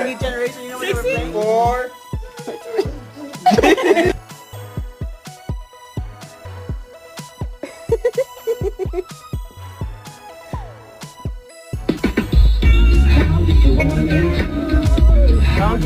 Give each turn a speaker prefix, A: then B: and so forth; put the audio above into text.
A: New generation, you know what they were playing?
B: 4.
A: Count.